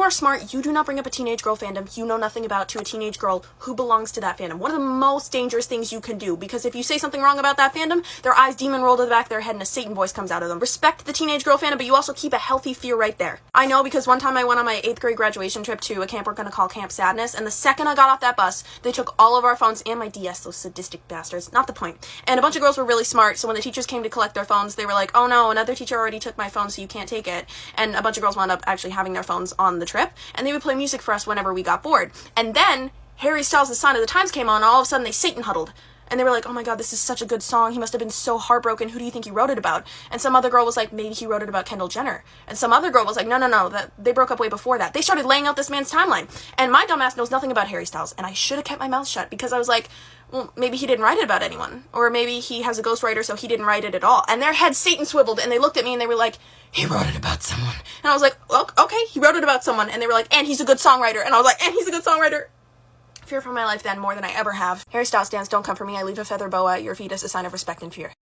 are smart, you do not bring up a teenage girl fandom you know nothing about to a teenage girl who belongs to that fandom. One of the most dangerous things you can do, because if you say something wrong about that fandom, their eyes demon roll to the back of their head and a Satan voice comes out of them. Respect the teenage girl fandom, but you also keep a healthy fear right there. I know, because one time I went on my 8th grade graduation trip to a camp we're gonna call Camp Sadness, and the second I got off that bus, they took all of our phones and my DS, those sadistic bastards. Not the point. And a bunch of girls were really smart, so when the teachers came to collect their phones, they were like, oh no, another teacher already took my phone, so you can't take it. And a bunch of girls wound up actually having their phones on the trip, and they would play music for us whenever we got bored. And then Harry Styles' Sign of the Times came on, and all of a sudden they Satan huddled. And they were like, oh my god, this is such a good song. He must have been so heartbroken. Who do you think he wrote it about? And some other girl was like, maybe he wrote it about Kendall Jenner. And some other girl was like, no, they broke up way before that. They started laying out this man's timeline. And my dumbass knows nothing about Harry Styles. And I should have kept my mouth shut, because I was like, well, maybe he didn't write it about anyone. Or maybe he has a ghostwriter, so he didn't write it at all. And their head Satan swiveled, and they looked at me and they were like, he wrote it about someone. And I was like, well, okay, he wrote it about someone. And they were like, and he's a good songwriter. And I was like, and he's a good songwriter. Fear for my life then, more than I ever have. Harry Styles stands, don't come for me. I leave a feather boa at your feet as a sign of respect and fear.